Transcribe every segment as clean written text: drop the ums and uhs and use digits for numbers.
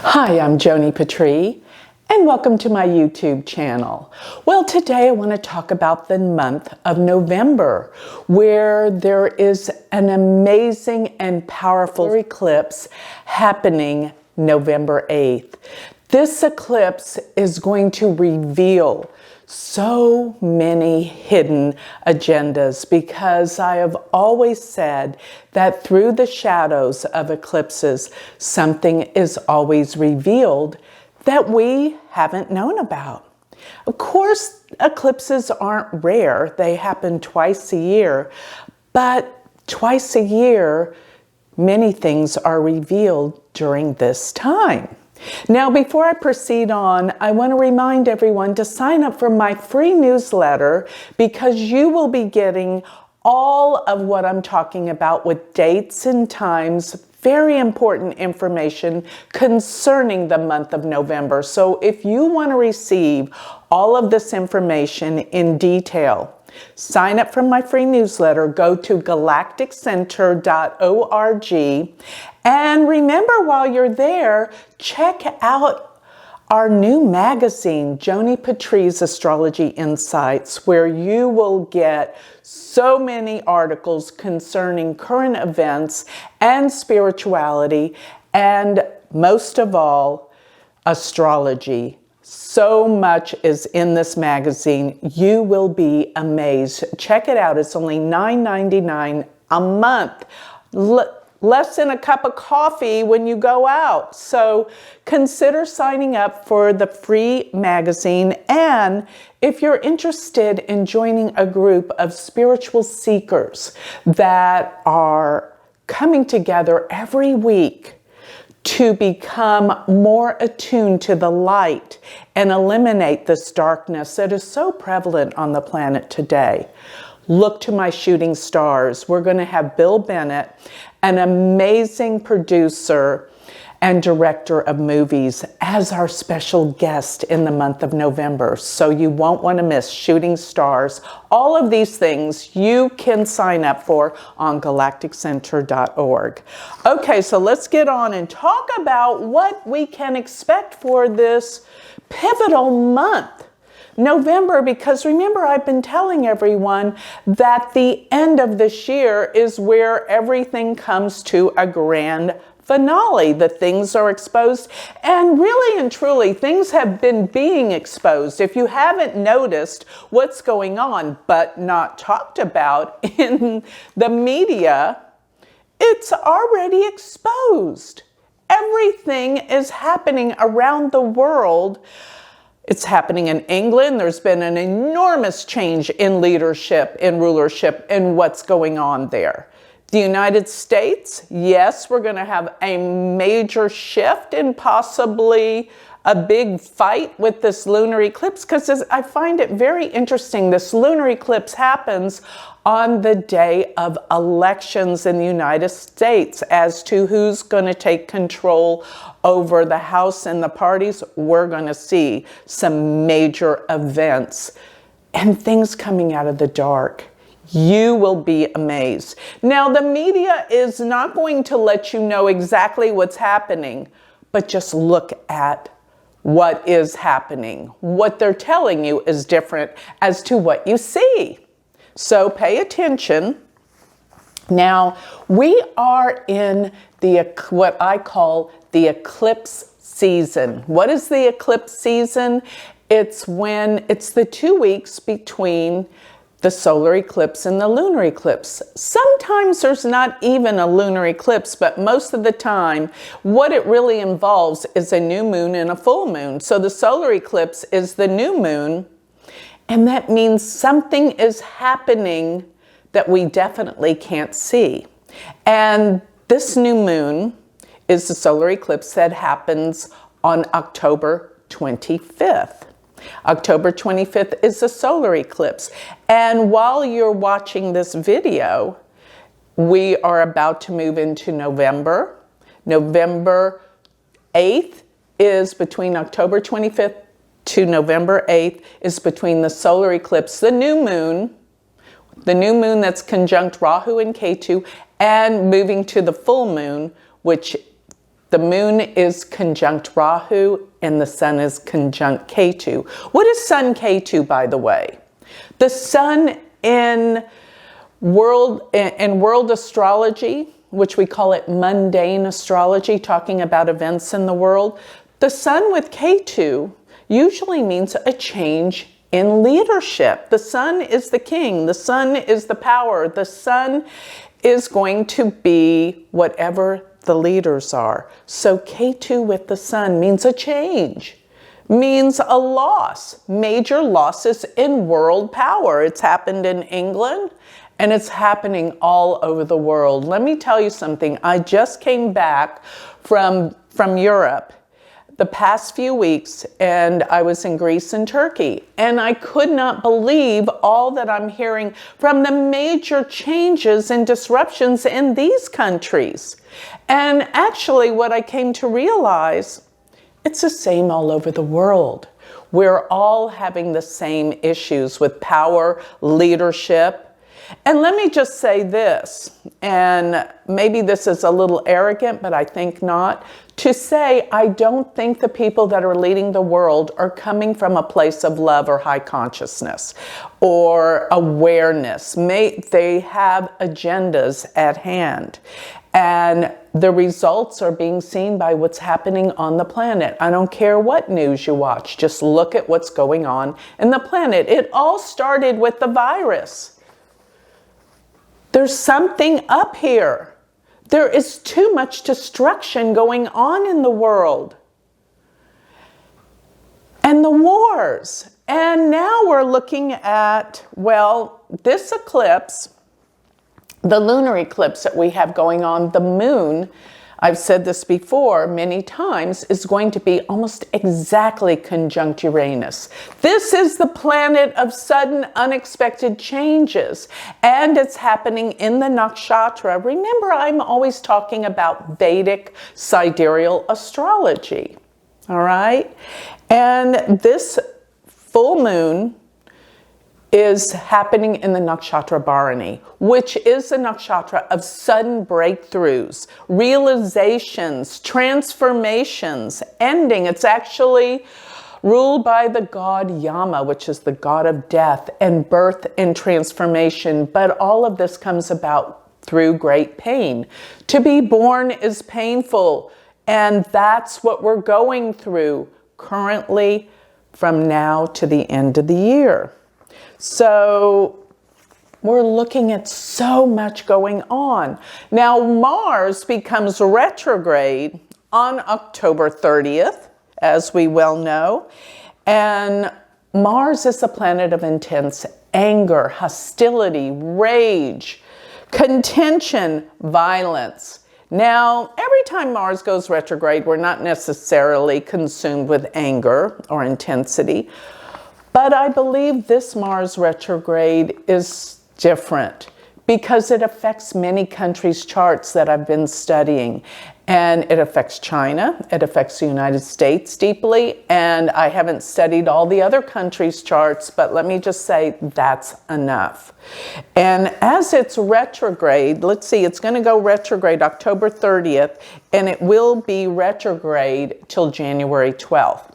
Hi, I'm Joni Patry, and welcome to my YouTube channel. Well, today I want to talk about the month of November, where there is an amazing and powerful eclipse happening November 8th. This eclipse is going to reveal so many hidden agendas, because I have always said that through the shadows of eclipses, something is always revealed that we haven't known about. Of course, eclipses aren't rare. They happen twice a year, but twice a year, many things are revealed during this time. Now, before I proceed on, I want to remind everyone to sign up for my free newsletter, because you will be getting all of what I'm talking about with dates and times, very important information concerning the month of November. So if you want to receive all of this information in detail, sign up for my free newsletter. Go to galacticcenter.org. And remember, while you're there, check out our new magazine, Joni Patry's Astrology Insights, where you will get so many articles concerning current events and spirituality, and most of all, astrology. So much is in this magazine. You will be amazed. Check it out. It's only $9.99 a month. Less than a cup of coffee when you go out. So consider signing up for the free magazine. And if you're interested in joining a group of spiritual seekers that are coming together every week to become more attuned to the light and eliminate this darkness that is so prevalent on the planet today, look to my shooting stars. We're going to have Bill Bennett, an amazing producer and director of movies, as our special guest in the month of November. So you won't want to miss Shooting Stars. All of these things you can sign up for on galacticcenter.org. Okay, so let's get on and talk about what we can expect for this pivotal month, November, because remember, I've been telling everyone that the end of this year is where everything comes to a grand finale. The things are exposed, and really and truly, things have been being exposed. If you haven't noticed what's going on, but not talked about in the media, it's already exposed. Everything is happening around the world. It's happening in England. There's been an enormous change in leadership, in rulership, and what's going on there. The United States, yes, we're going to have a major shift and possibly a big fight with this lunar eclipse, because I find it very interesting. This lunar eclipse happens on the day of elections in the United States as to who's going to take control over the House and the parties. We're going to see some major events and things coming out of the dark. You will be amazed. Now, the media is not going to let you know exactly what's happening, but just look at what is happening. What they're telling you is different as to what you see. So pay attention. Now, we are in what I call the eclipse season. What is the eclipse season? It's the 2 weeks between the solar eclipse and the lunar eclipse. Sometimes there's not even a lunar eclipse, but most of the time, what it really involves is a new moon and a full moon. So the solar eclipse is the new moon, and that means something is happening that we definitely can't see. And this new moon is the solar eclipse that happens on October 25th. October 25th is the solar eclipse. And while you're watching this video, we are about to move into November. November 8th is between October 25th to November 8th is between the solar eclipse, the new moon that's conjunct Rahu and Ketu, and moving to the full moon, which The moon is conjunct Rahu and the sun is conjunct Ketu. What is Sun Ketu, by the way? The sun in world astrology, which we call it mundane astrology, talking about events in the world, the sun with Ketu usually means a change in leadership. The sun is the king. The sun is the power. The sun is going to be whatever the leaders are. So Ketu with the sun means a change, means a loss, major losses in world power. It's happened in England and it's happening all over the world. Let me tell you something. I just came back from Europe the past few weeks, and I was in Greece and Turkey, and I could not believe all that I'm hearing from the major changes and disruptions in these countries. And actually, what I came to realize, it's the same all over the world. We're all having the same issues with power, leadership. And let me just say this, and maybe this is a little arrogant, but I think not, to say I don't think the people that are leading the world are coming from a place of love or high consciousness or awareness. They have agendas at hand. And the results are being seen by what's happening on the planet. I don't care what news you watch, just look at what's going on in the planet. It all started with the virus. There's something up here. There is too much destruction going on in the world. And the wars. And now we're looking at, well, this eclipse, the lunar eclipse that we have going on, the moon, I've said this before many times, is going to be almost exactly conjunct Uranus. This is the planet of sudden, unexpected changes, and it's happening in the nakshatra. Remember, I'm always talking about Vedic sidereal astrology, all right? And this full moon is happening in the nakshatra Bharani, which is the nakshatra of sudden breakthroughs, realizations, transformations, ending. It's actually ruled by the god Yama, which is the god of death and birth and transformation. But all of this comes about through great pain. To be born is painful, and that's what we're going through currently from now to the end of the year. So we're looking at so much going on. Now, Mars becomes retrograde on October 30th, as we well know. And Mars is a planet of intense anger, hostility, rage, contention, violence. Now, every time Mars goes retrograde, we're not necessarily consumed with anger or intensity. But I believe this Mars retrograde is different because it affects many countries' charts that I've been studying. And it affects China, it affects the United States deeply, and I haven't studied all the other countries' charts, but let me just say that's enough. And as it's retrograde, let's see, it's going to go retrograde October 30th, and it will be retrograde till January 12th.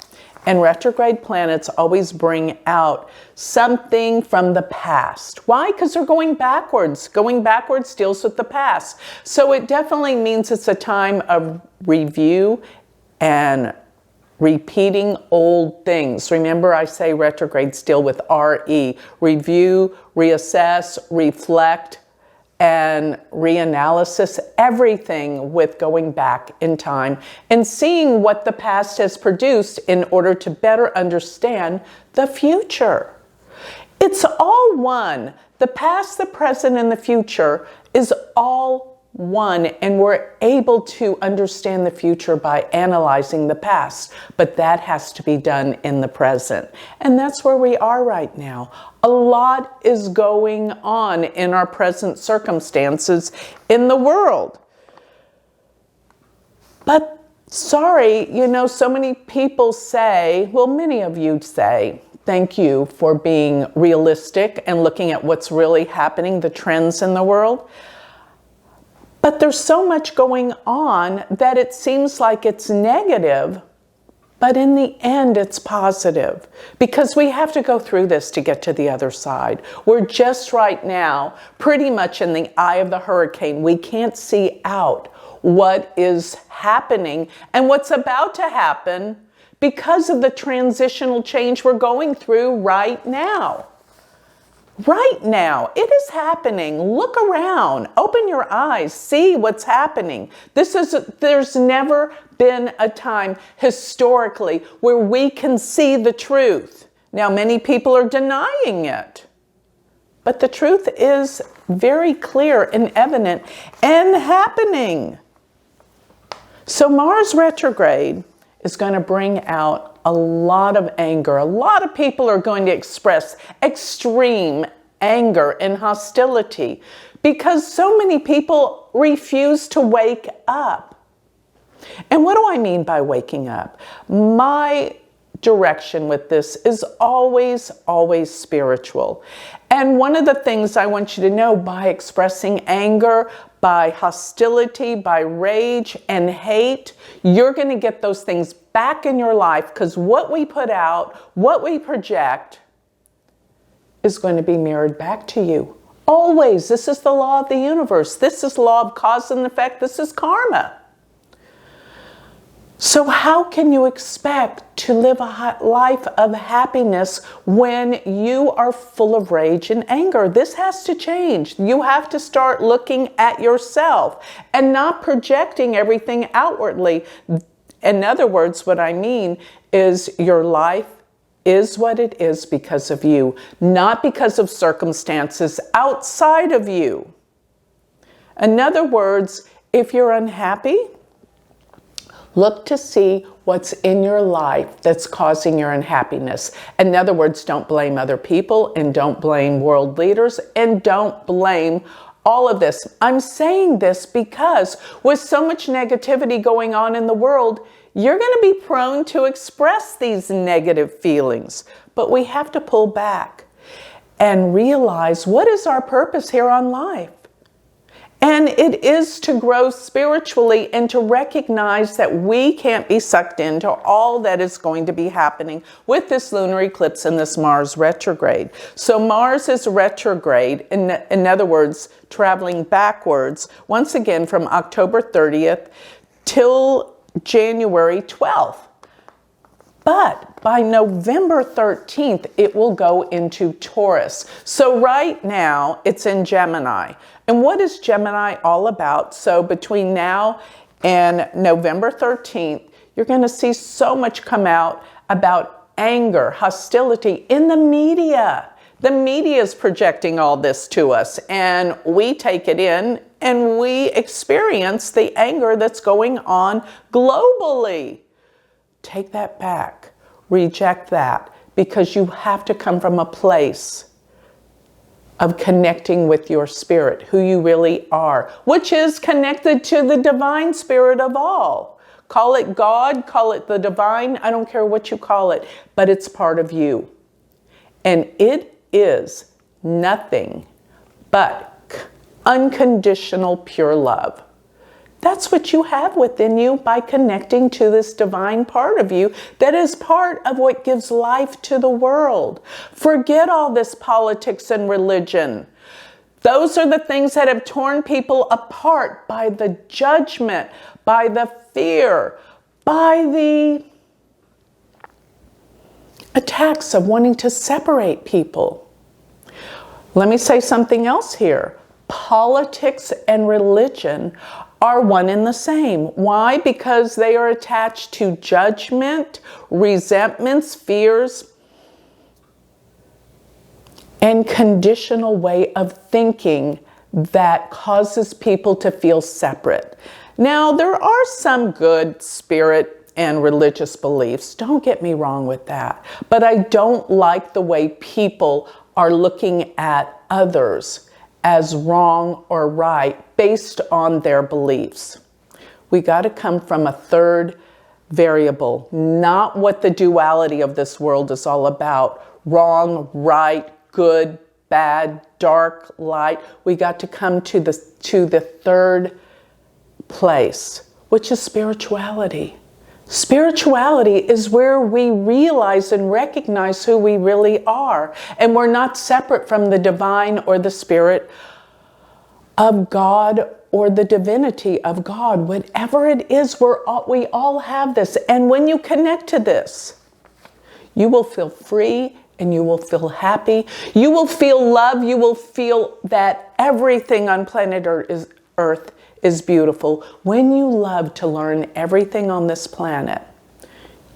And retrograde planets always bring out something from the past. Why? Because they're going backwards. Going backwards deals with the past. So it definitely means it's a time of review and repeating old things. Remember, I say retrogrades deal with RE. Review, reassess, reflect, and reanalysis, everything with going back in time and seeing what the past has produced in order to better understand the future. It's all one. The past, the present, and the future is all one, and we're able to understand the future by analyzing the past, but that has to be done in the present. And that's where we are right now. A lot is going on in our present circumstances in the world. But sorry, you know, so many people say, well, many of you say, thank you for being realistic and looking at what's really happening, the trends in the world. But there's so much going on that it seems like it's negative, but in the end it's positive, because we have to go through this to get to the other side. We're just right now pretty much in the eye of the hurricane. We can't see out what is happening and what's about to happen because of the transitional change we're going through right now. Right now, it is happening. Look around, open your eyes, see what's happening. There's never been a time historically where we can see the truth. Now, many people are denying it, but the truth is very clear and evident and happening. So Mars retrograde is going to bring out a lot of anger. A lot of people are going to express extreme anger and hostility because so many people refuse to wake up. And what do I mean by waking up? My direction with this is always, always spiritual. And one of the things I want you to know, by expressing anger, by hostility, by rage and hate, you're going to get those things back in your life, because what we put out, what we project, is going to be mirrored back to you. Always. This is the law of the universe. This is law of cause and effect. This is karma. So how can you expect to live a life of happiness when you are full of rage and anger? This has to change. You have to start looking at yourself and not projecting everything outwardly. In other words, what I mean is your life is what it is because of you, not because of circumstances outside of you. In other words, if you're unhappy, look to see what's in your life that's causing your unhappiness. In other words, don't blame other people, and don't blame world leaders, and don't blame all of this. I'm saying this because with so much negativity going on in the world, you're going to be prone to express these negative feelings. But we have to pull back and realize, what is our purpose here on life? And it is to grow spiritually and to recognize that we can't be sucked into all that is going to be happening with this lunar eclipse and this Mars retrograde. So Mars is retrograde, in other words, traveling backwards, once again from October 30th till January 12th. But by November 13th, it will go into Taurus. So right now, it's in Gemini. And what is Gemini all about? So between now and November 13th, you're going to see so much come out about anger, hostility in the media. The media is projecting all this to us, and we take it in and we experience the anger that's going on globally. Take that back. Reject that, because you have to come from a place of connecting with your spirit, who you really are, which is connected to the divine spirit of all. Call it God, call it the divine, I don't care what you call it, but it's part of you. And it is nothing but unconditional pure love. That's what you have within you by connecting to this divine part of you that is part of what gives life to the world. Forget all this politics and religion. Those are the things that have torn people apart by the judgment, by the fear, by the attacks of wanting to separate people. Let me say something else here. Politics and religion are one and the same. Why? Because they are attached to judgment, resentments, fears, and conditional way of thinking that causes people to feel separate. Now, there are some good spirit and religious beliefs. Don't get me wrong with that. But I don't like the way people are looking at others as wrong or right based on their beliefs. We got to come from a third variable, not what the duality of this world is all about. Wrong, right, good, bad, dark, light. We got to come to the third place, which is spirituality. Spirituality is where we realize and recognize who we really are. And we're not separate from the divine or the spirit of God or the divinity of God. Whatever it is, we all have this. And when you connect to this, you will feel free and you will feel happy. You will feel love. You will feel that everything on planet Earth is beautiful. When you love to learn everything on this planet,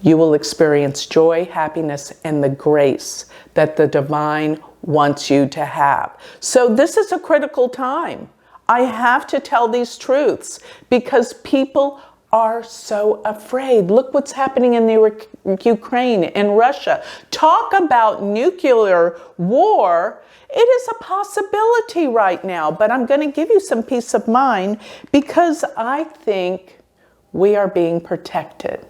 you will experience joy, happiness, and the grace that the divine wants you to have. So this is a critical time. I have to tell these truths because people are so afraid. Look what's happening in the Ukraine, in Russia. Talk about nuclear war. It is a possibility right now, but I'm going to give you some peace of mind because I think we are being protected.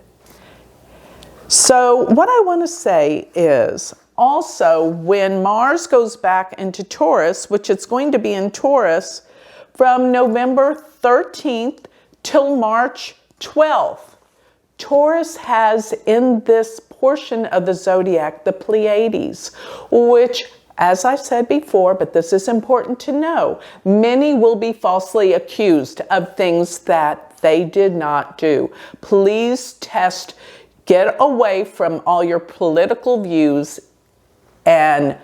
So what I want to say is also when Mars goes back into Taurus, which it's going to be in Taurus from November 13th till March 12th. Taurus has in this portion of the zodiac the Pleiades, which, as I said before, but this is important to know, many will be falsely accused of things that they did not do. Please get away from all your political views and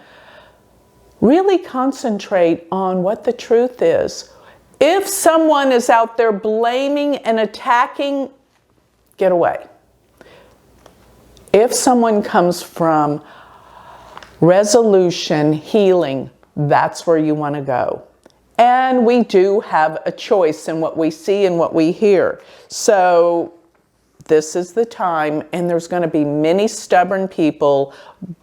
really concentrate on what the truth is. If someone is out there blaming and attacking, get away. If someone comes from resolution, healing, that's where you want to go. And we do have a choice in what we see and what we hear. So this is the time, and there's going to be many stubborn people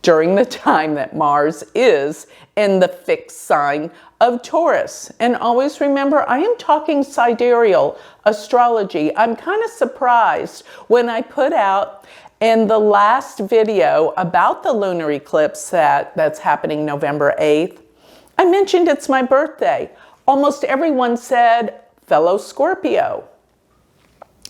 during the time that Mars is in the fixed sign of Taurus. And always remember, I am talking sidereal astrology. I'm kind of surprised when I put out in the last video about the lunar eclipse that's happening November 8th, I mentioned it's my birthday. Almost everyone said, fellow Scorpio.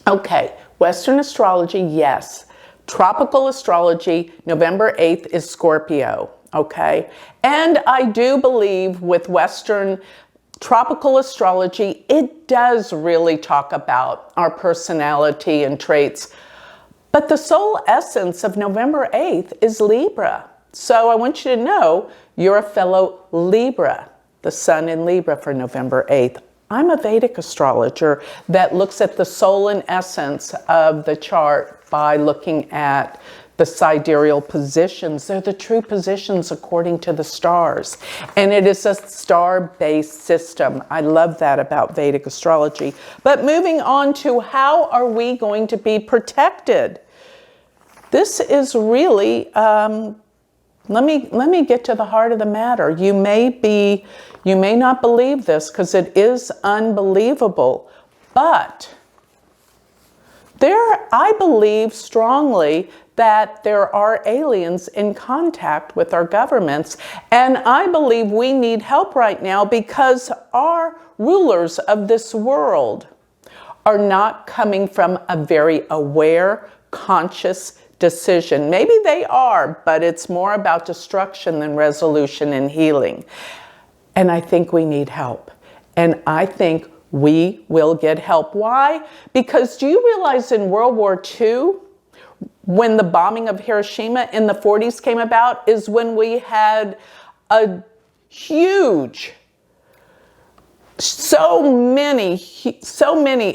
Okay, Western astrology, yes. Tropical astrology, November 8th is Scorpio, okay? And I do believe with Western tropical astrology, it does really talk about our personality and traits. But the soul essence of November 8th is Libra. So I want you to know you're a fellow Libra, the sun in Libra for November 8th. I'm a Vedic astrologer that looks at the soul and essence of the chart by looking at the sidereal positions. They're the true positions according to the stars. And it is a star-based system. I love that about Vedic astrology. But moving on to how are we going to be protected? This is really, let me get to the heart of the matter. You may not believe this because it is unbelievable, but I believe strongly that there are aliens in contact with our governments, and I believe we need help right now because our rulers of this world are not coming from a very aware, conscious decision. Maybe they are, but it's more about destruction than resolution and healing. And I think we need help. And I think we will get help. Why? Because do you realize in World War II, when the bombing of Hiroshima in the 40s came about, is when we had a huge, so many,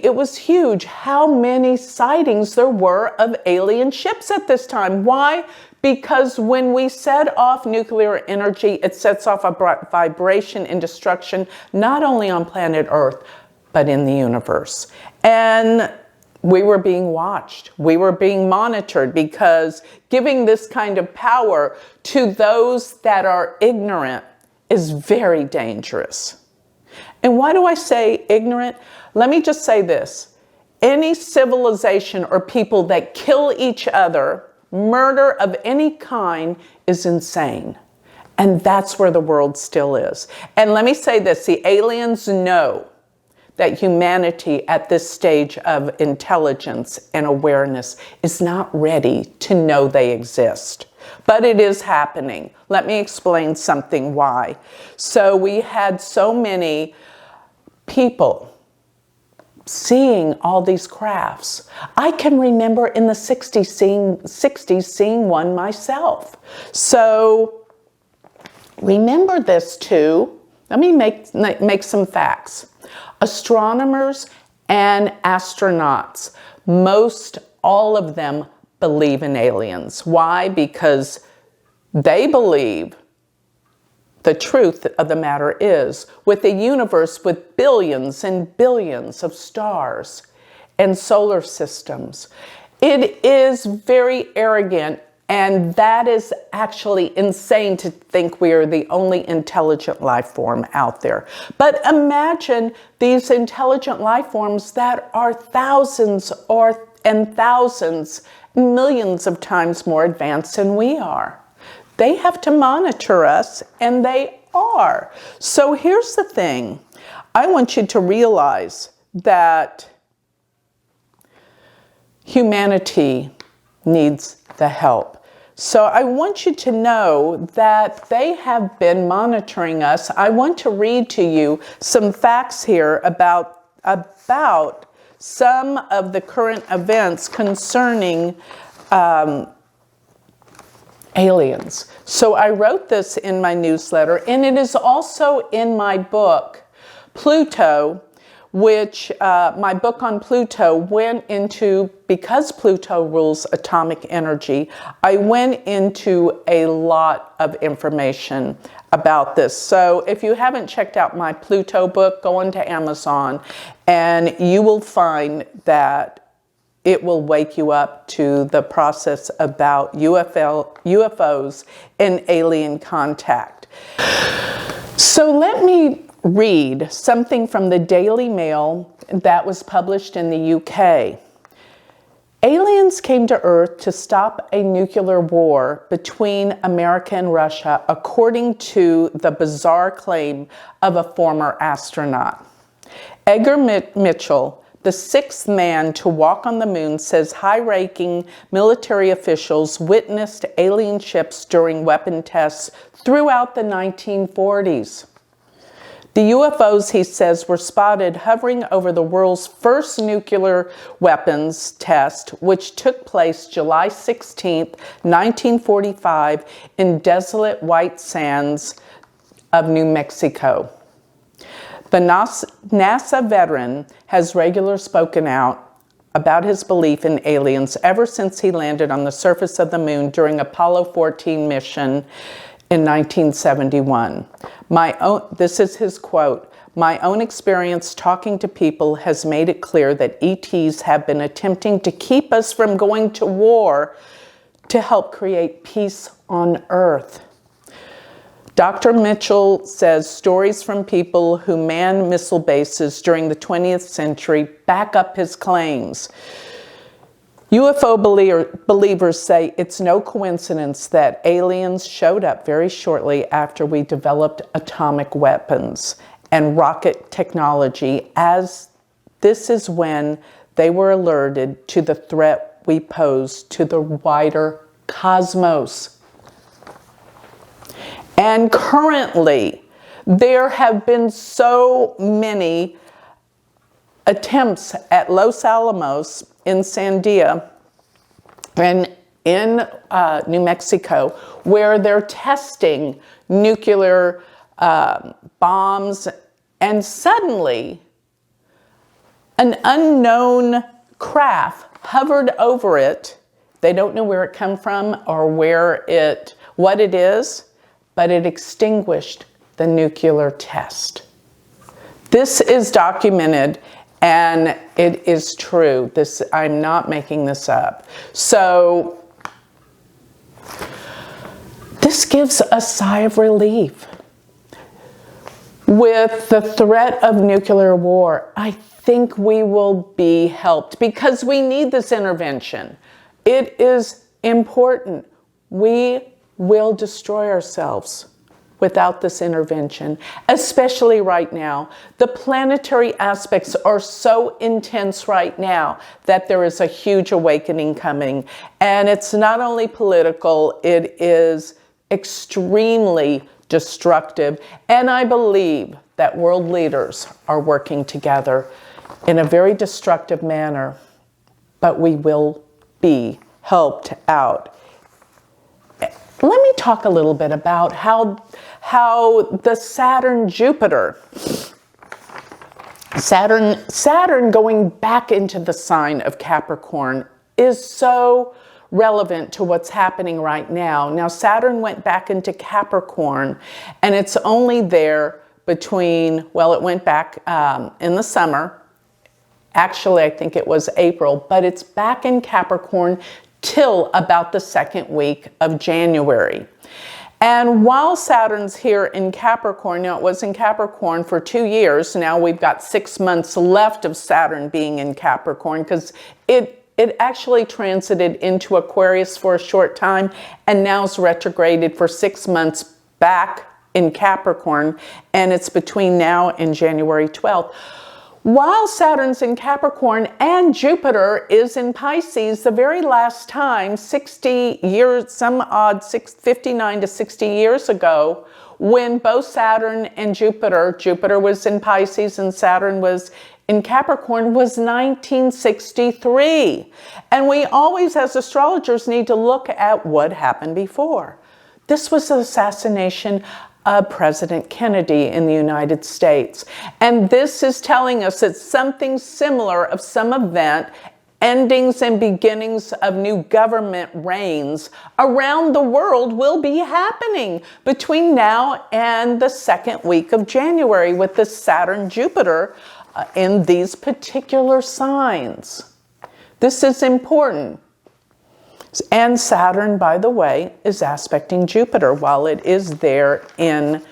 it was huge how many sightings there were of alien ships at this time. Why? Because when we set off nuclear energy, it sets off a vibration and destruction, not only on planet Earth, but in the universe. And we were being watched. We were being monitored because giving this kind of power to those that are ignorant is very dangerous. And why do I say ignorant? Let me just say this. Any civilization or people that kill each other, murder of any kind, is insane. And that's where the world still is. And let me say this, the aliens know that humanity at this stage of intelligence and awareness is not ready to know they exist. But it is happening. Let me explain something why. So we had so many people seeing all these crafts. I can remember in the 60s seeing one myself. So remember this too. Let me make some facts. Astronomers and astronauts, most all of them believe in aliens. Why? Because they believe the truth of the matter is, with a universe with billions and billions of stars and solar systems, it is very arrogant, and that is actually insane to think we are the only intelligent life form out there. But imagine these intelligent life forms that are thousands and thousands, millions of times more advanced than we are. They have to monitor us, and they are. So here's the thing. I want you to realize that humanity needs the help. So I want you to know that they have been monitoring us. I want to read to you some facts here about some of the current events concerning aliens. So I wrote this in my newsletter, and it is also in my book, Pluto, which my book on Pluto went into, because Pluto rules atomic energy, I went into a lot of information about this. So if you haven't checked out my Pluto book, go onto Amazon, and you will find that it will wake you up to the process about UFOs and alien contact. So let me read something from the Daily Mail that was published in the UK. Aliens came to Earth to stop a nuclear war between America and Russia, according to the bizarre claim of a former astronaut. Edgar Mitchell, the sixth man to walk on the moon, says high-ranking military officials witnessed alien ships during weapon tests throughout the 1940s. The UFOs, he says, were spotted hovering over the world's first nuclear weapons test, which took place July 16, 1945, in desolate white sands of New Mexico. The NASA veteran has regularly spoken out about his belief in aliens ever since he landed on the surface of the moon during Apollo 14 mission in 1971. This is his quote, "My own experience talking to people has made it clear that ETs have been attempting to keep us from going to war to help create peace on Earth." Dr. Mitchell says stories from people who manned missile bases during the 20th century back up his claims. UFO believers say it's no coincidence that aliens showed up very shortly after we developed atomic weapons and rocket technology, as this is when they were alerted to the threat we pose to the wider cosmos. And currently, there have been so many attempts at Los Alamos in Sandia and in New Mexico, where they're testing nuclear bombs, and suddenly an unknown craft hovered over it. They don't know where it came from or what it is, but it extinguished the nuclear test. This is documented, and it is true. I'm not making this up. So this gives a sigh of relief. With the threat of nuclear war, I think we will be helped because we need this intervention. It is important. We will destroy ourselves without this intervention, especially right now. The planetary aspects are so intense right now that there is a huge awakening coming. And it's not only political, it is extremely destructive. And I believe that world leaders are working together in a very destructive manner, but we will be helped out. Let me talk a little bit about how the Saturn-Jupiter, Saturn going back into the sign of Capricorn is so relevant to what's happening right now. Now, Saturn went back into Capricorn, and it's only there between, well, it went back in the summer. Actually, I think it was April, but it's back in Capricorn till about the second week of January. And while Saturn's here in Capricorn, now it was in Capricorn for 2 years. Now we've got 6 months left of Saturn being in Capricorn, because it actually transited into Aquarius for a short time and now is retrograded for 6 months back in Capricorn, and it's between now and January 12th. While Saturn's in Capricorn and Jupiter is in Pisces, the very last time, 60 years, some odd 59 to 60 years ago, when both Saturn and Jupiter was in Pisces and Saturn was in Capricorn, was 1963. And we always, as astrologers, need to look at what happened before. This was the assassination of President Kennedy in the United States. And this is telling us that something similar of some event, endings and beginnings of new government reigns around the world, will be happening between now and the second week of January with the Saturn-Jupiter in these particular signs. This is important. And Saturn, by the way, is aspecting Jupiter while it is there in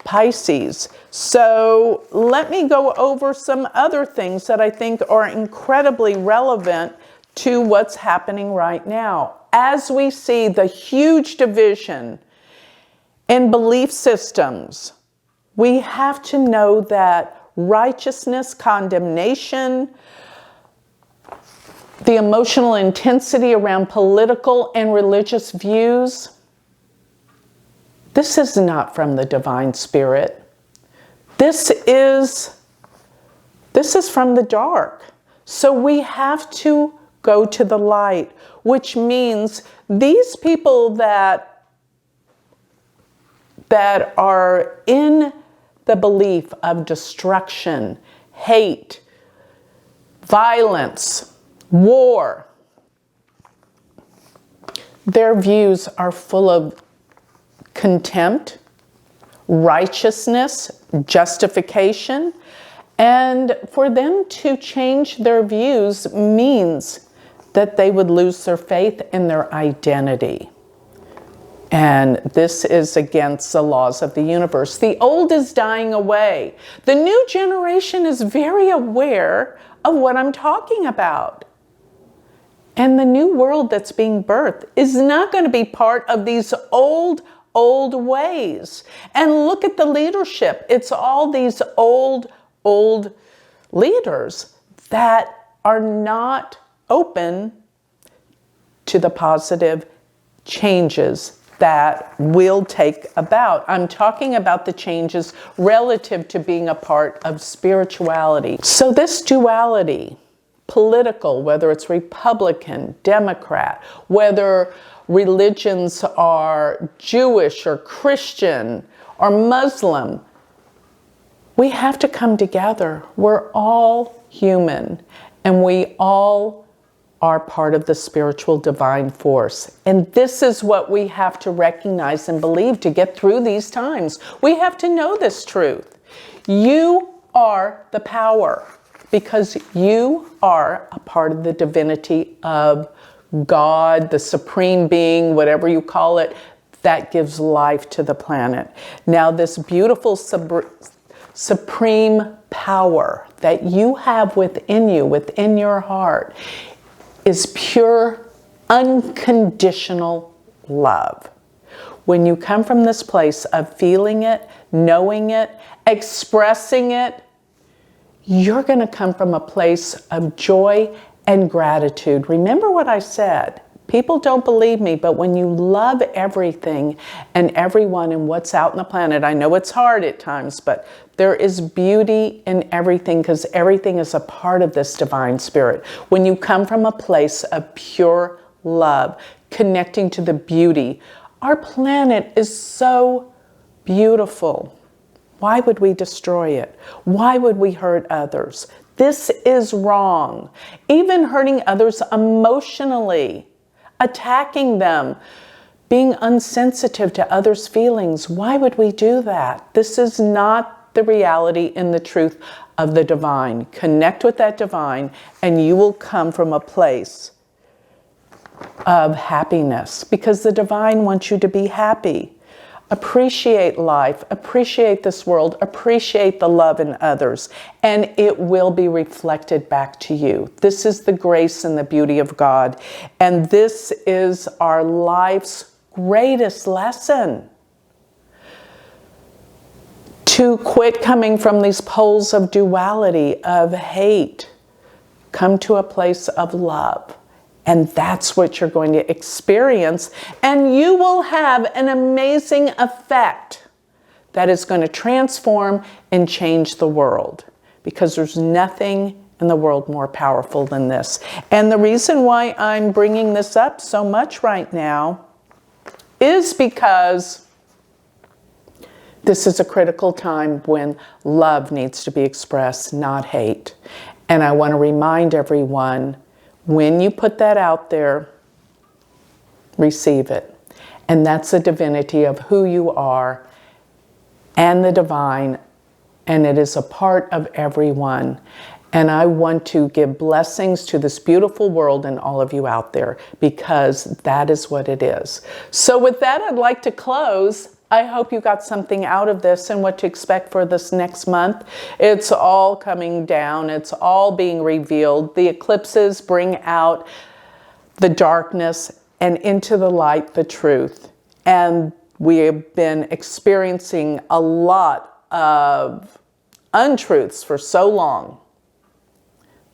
Pisces. So let me go over some other things that I think are incredibly relevant to what's happening right now. As we see the huge division in belief systems, we have to know that righteousness, condemnation, the emotional intensity around political and religious views, this is not from the divine spirit. This is from the dark. So we have to go to the light, which means these people that are in the belief of destruction, hate, violence, war, their views are full of contempt, righteousness, justification, and for them to change their views means that they would lose their faith in their identity. And this is against the laws of the universe. The old is dying away. The new generation is very aware of what I'm talking about. And the new world that's being birthed is not going to be part of these old ways. And look at the leadership. It's all these old leaders that are not open to the positive changes that will take about. I'm talking about the changes relative to being a part of spirituality. So this duality, political, whether it's Republican, Democrat, whether religions are Jewish or Christian or Muslim, we have to come together. We're all human, and we all are part of the spiritual divine force. And this is what we have to recognize and believe to get through these times. We have to know this truth. You are the power, because you are a part of the divinity of God, the supreme being, whatever you call it, that gives life to the planet. Now, this beautiful supreme power that you have within you, within your heart, is pure, unconditional love. When you come from this place of feeling it, knowing it, expressing it, you're going to come from a place of joy and gratitude. Remember what I said. People don't believe me, but when you love everything and everyone and what's out on the planet, I know it's hard at times, but there is beauty in everything because everything is a part of this divine spirit. When you come from a place of pure love, connecting to the beauty, our planet is so beautiful. Why would we destroy it? Why would we hurt others? This is wrong. Even hurting others emotionally, attacking them, being unsensitive to others' feelings. Why would we do that? This is not the reality and the truth of the divine. Connect with that divine and you will come from a place of happiness because the divine wants you to be happy. Appreciate life, appreciate this world, appreciate the love in others, and it will be reflected back to you. This is the grace and the beauty of God, and this is our life's greatest lesson. To quit coming from these poles of duality, of hate, come to a place of love. And that's what you're going to experience. And you will have an amazing effect that is going to transform and change the world. Because there's nothing in the world more powerful than this. And the reason why I'm bringing this up so much right now is because this is a critical time when love needs to be expressed, not hate. And I want to remind everyone, when you put that out there, receive it. And that's the divinity of who you are and the divine, and it is a part of everyone. And I want to give blessings to this beautiful world and all of you out there, because that is what it is. So with that, I'd like to close. I hope you got something out of this and what to expect for this next month. It's all coming down. It's all being revealed. The eclipses bring out the darkness and into the light, the truth. And we have been experiencing a lot of untruths for so long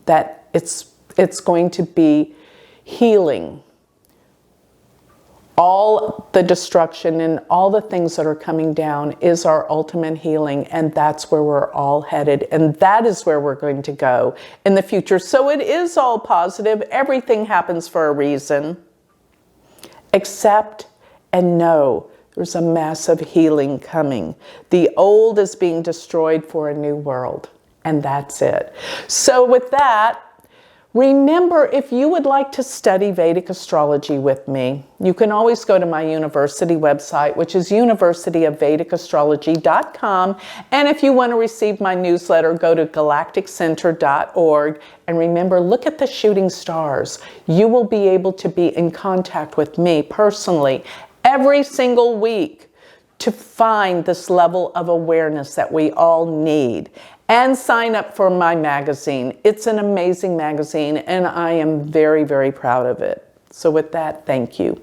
that it's going to be healing. All the destruction and all the things that are coming down is our ultimate healing, and that's where we're all headed, and that is where we're going to go in the future. So it is all positive. Everything happens for a reason. Accept and know there's a massive healing coming. The old is being destroyed for a new world, and that's it. So with that, remember, if you would like to study Vedic astrology with me, you can always go to my university website, which is universityofvedicastrology.com. And if you want to receive my newsletter, go to galacticcenter.org. And remember, look at the shooting stars. You will be able to be in contact with me personally every single week to find this level of awareness that we all need. And sign up for my magazine. It's an amazing magazine, and I am very, very proud of it. So with that, thank you.